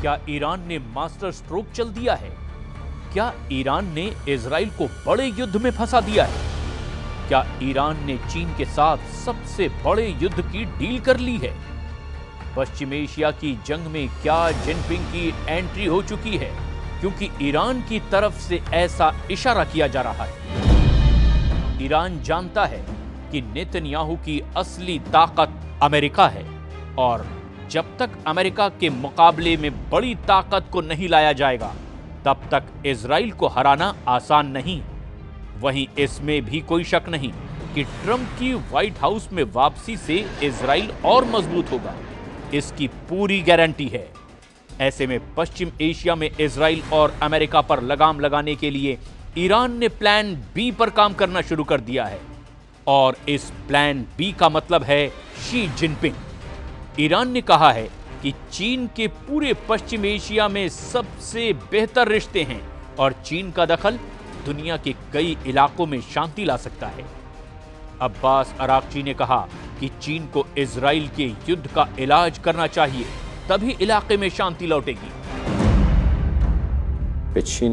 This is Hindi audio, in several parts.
क्या ईरान ने मास्टर स्ट्रोक चल दिया है? क्या ईरान ने इजराइल को बड़े युद्ध में फंसा दिया है? क्या ईरान ने चीन के साथ सबसे बड़े युद्ध की डील कर ली है? पश्चिम एशिया की जंग में क्या जिनपिंग की एंट्री हो चुकी है? क्योंकि ईरान की तरफ से ऐसा इशारा किया जा रहा है। ईरान जानता है कि नेतन्याहू की असली ताकत अमेरिका है और जब तक अमेरिका के मुकाबले में बड़ी ताकत को नहीं लाया जाएगा तब तक इजराइल को हराना आसान नहीं। वहीं इसमें भी कोई शक नहीं कि ट्रंप की व्हाइट हाउस में वापसी से इजराइल और मजबूत होगा, इसकी पूरी गारंटी है। ऐसे में पश्चिम एशिया में इजराइल और अमेरिका पर लगाम लगाने के लिए ईरान ने प्लान बी पर काम करना शुरू कर दिया है और इस प्लान बी का मतलब है शी जिनपिंग। ईरान ने कहा है कि चीन के पूरे पश्चिम एशिया में सबसे बेहतर रिश्ते हैं और चीन का दखल दुनिया के कई इलाकों में शांति ला सकता है। अब्बास अराक्ची ने कहा कि चीन को इजराइल के युद्ध का इलाज करना चाहिए, तभी इलाके में शांति लौटेगी। चीन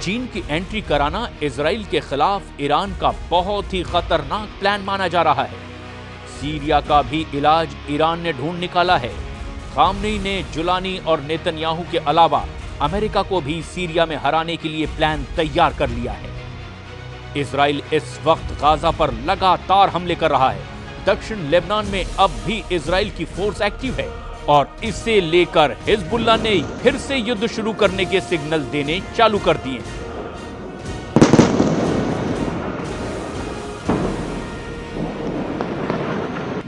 चीन की एंट्री कराना इजराइल के खिलाफ ईरान का बहुत ही खतरनाक प्लान माना जा रहा है। सीरिया का भी इलाज ईरान ने ढूंढ निकाला है। खामनेई ने जुलानी और नेतन्याहू के अलावा अमेरिका को भी सीरिया में हराने के लिए प्लान तैयार कर लिया है। इजराइल इस वक्त गाजा पर लगातार हमले कर रहा है। दक्षिण लेबनान में अब भी इजराइल की फोर्स एक्टिव है और इसे लेकर हिजबुल्लाह ने फिर से युद्ध शुरू करने के सिग्नल देने चालू कर दिए।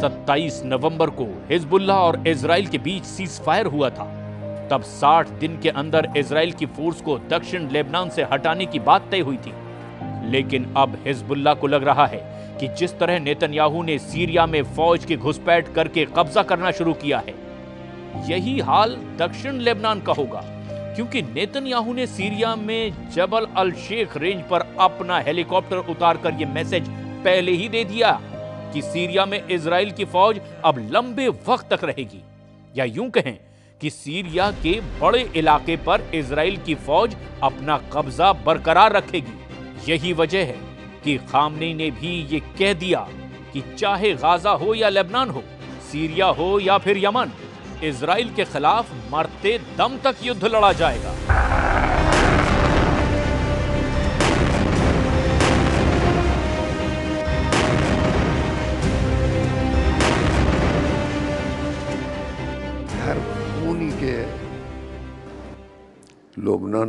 27 नवंबर को हिजबुल्लाह और इजराइल के बीच सीज फायर हुआ था। तब 60 दिन के अंदर इजराइल की फोर्स को दक्षिण लेबनान से हटाने की बात तय हुई थी। लेकिन अब हिजबुल्लाह को लग रहा है कि जिस तरह नेतन्याहू ने सीरिया में फौज की घुसपैठ करके कब्जा करना शुरू किया है, यही हाल दक्षिण लेबनान का होगा, क्योंकि नेतन्याहू ने सीरिया में जबल अल शेख रेंज पर अपना हेलीकॉप्टर उतारकर यह मैसेज पहले ही दे दिया कि सीरिया में इजराइल की फौज अब लंबे वक्त तक रहेगी, या यूं कहें कि सीरिया के बड़े इलाके पर इजराइल की फौज अपना कब्जा बरकरार रखेगी। यही वजह है कि खामनेई ने भी ये कह दिया कि चाहे गाजा हो या लेबनान हो, सीरिया हो या फिर यमन, इजराइल के खिलाफ मरते दम तक युद्ध लड़ा जाएगा। हर खूनी के लबनान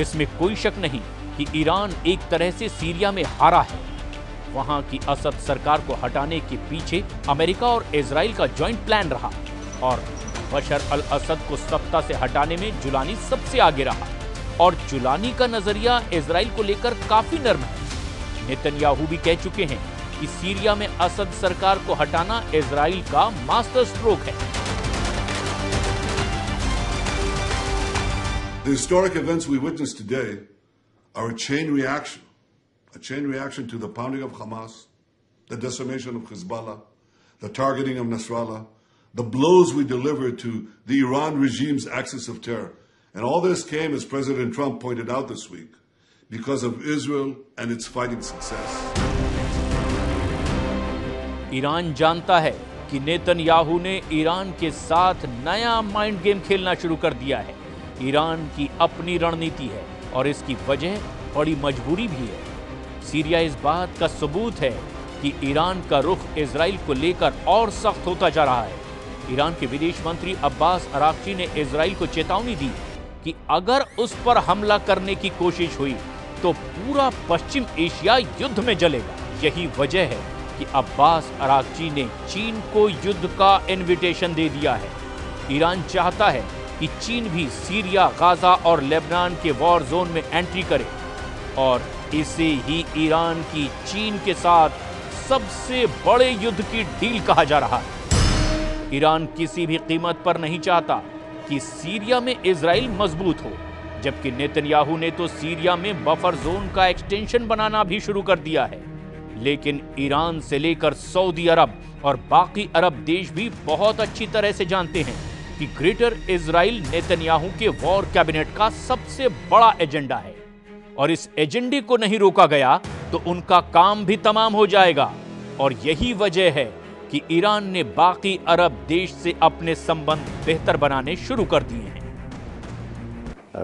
इसमें कोई शक नहीं कि ईरान एक तरह से सीरिया में हारा है। वहां की असद सरकार को हटाने के पीछे अमेरिका और इजराइल का जॉइंट प्लान रहा और बशर अल असद को सत्ता से हटाने में जुलानी सबसे आगे रहा और जुलानी का नजरिया इजराइल को लेकर काफी नर्म है। नेतन्याहू भी कह चुके हैं कि सीरिया में असद सरकार को हटाना इजराइल का मास्टर स्ट्रोक है। The historic events we witnessed today are a chain reaction to the pounding of Hamas, the decimation of Hezbollah, the targeting of Nasrallah, the blows we delivered to the Iran regime's axis of terror. And all this came, as President Trump pointed out this week, because of Israel and its fighting success. Iran जानता है कि नेतन्याहू ने ईरान के साथ नया माइंड गेम खेलना शुरू कर दिया है। ईरान की अपनी रणनीति है और इसकी वजह बड़ी मजबूरी भी है। सीरिया इस बात का सबूत है कि ईरान का रुख इजराइल को लेकर और सख्त होता जा रहा है। ईरान के विदेश मंत्री अब्बास अराक्ची ने इजराइल को चेतावनी दी कि अगर उस पर हमला करने की कोशिश हुई तो पूरा पश्चिम एशिया युद्ध में जलेगा। यही वजह है कि अब्बास अराक्ची ने चीन को युद्ध का इनविटेशन दे दिया है। ईरान चाहता है कि चीन भी सीरिया, गाजा और लेबनान के वॉर जोन में एंट्री करे और इसे ही ईरान की चीन के साथ सबसे बड़े युद्ध की डील कहा जा रहा है। ईरान किसी भी कीमत पर नहीं चाहता कि सीरिया में इजराइल मजबूत हो, जबकि नेतन्याहू ने तो सीरिया में बफर जोन का एक्सटेंशन बनाना भी शुरू कर दिया है। लेकिन ईरान से लेकर सऊदी अरब और बाकी अरब देश भी बहुत अच्छी तरह से जानते हैं कि ग्रेटर इजराइल नेतन्याहू के वॉर कैबिनेट का सबसे बड़ा एजेंडा है और इस एजेंडे को नहीं रोका गया तो उनका काम भी तमाम हो जाएगा। और यही वजह है कि ईरान ने बाकी अरब देश से अपने संबंध बेहतर बनाने शुरू कर दिए हैं।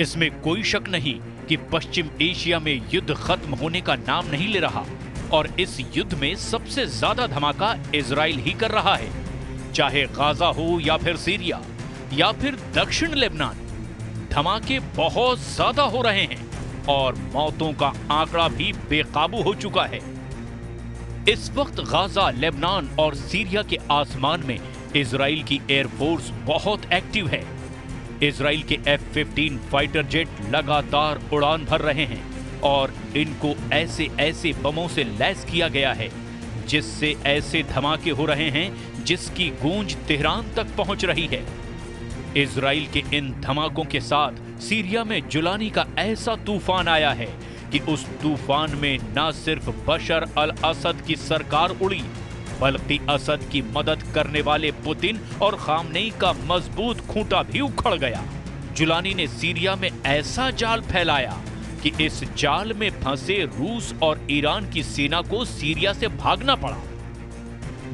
इसमें कोई शक नहीं कि पश्चिम एशिया में युद्ध खत्म होने का नाम नहीं ले रहा और इस युद्ध में सबसे ज्यादा धमाका इजराइल ही कर रहा है, चाहे गाजा हो या फिर सीरिया या फिर दक्षिण लेबनान। धमाके बहुत ज्यादा हो रहे हैं और मौतों का आंकड़ा भी बेकाबू हो चुका है। इस वक्त गाजा, लेबनान और सीरिया के आसमान में इजराइल की एयरफोर्स बहुत एक्टिव है। इजराइल के F-15 फाइटर जेट लगातार उड़ान भर रहे हैं और इनको ऐसे ऐसे बमों से लैस किया गया है जिससे ऐसे धमाके हो रहे हैं जिसकी गूंज तेहरान तक पहुंच रही है। इजराइल के इन धमाकों के साथ सीरिया में जुलानी का ऐसा तूफान आया है कि उस तूफान में न सिर्फ बशर अल असद की सरकार उड़ी बल्कि असद की मदद करने वाले पुतिन और खामनेई का मजबूत खूंटा भी उखड़ गया। जुलानी ने सीरिया में ऐसा जाल फैलाया कि इस जाल में फंसे रूस और ईरान की सेना को सीरिया से भागना पड़ा।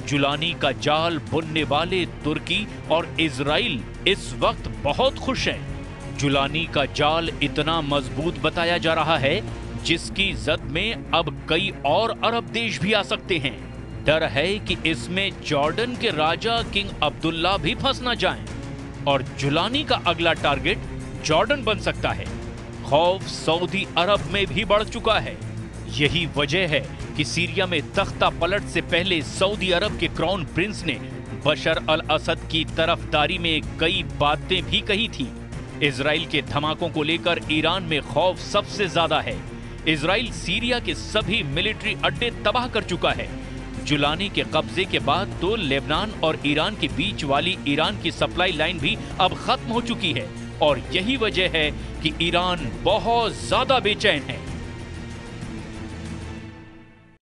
जुलानी का जाल बुनने वाले तुर्की और इजराइल इस वक्त बहुत खुश हैं। जुलानी का जाल इतना मजबूत बताया जा रहा है जिसकी जद में अब कई और अरब देश भी आ सकते हैं। डर है कि इसमें जॉर्डन के राजा किंग अब्दुल्ला भी फंस ना जाएं और जुलानी का अगला टारगेट जॉर्डन बन सकता है। खौफ सऊदी अरब में भी बढ़ चुका है। यही वजह है कि सीरिया में तख्ता पलट से पहले सऊदी अरब के क्राउन प्रिंस ने बशर अल असद की तरफदारी में कई बातें भी कही थी। इजराइल के धमाकों को लेकर ईरान में खौफ सबसे ज्यादा है। इजराइल सीरिया के सभी मिलिट्री अड्डे तबाह कर चुका है। जुलानी के कब्जे के बाद तो लेबनान और ईरान के बीच वाली ईरान की सप्लाई लाइन भी अब खत्म हो चुकी है और यही वजह है कि ईरान बहुत ज्यादा बेचैन है।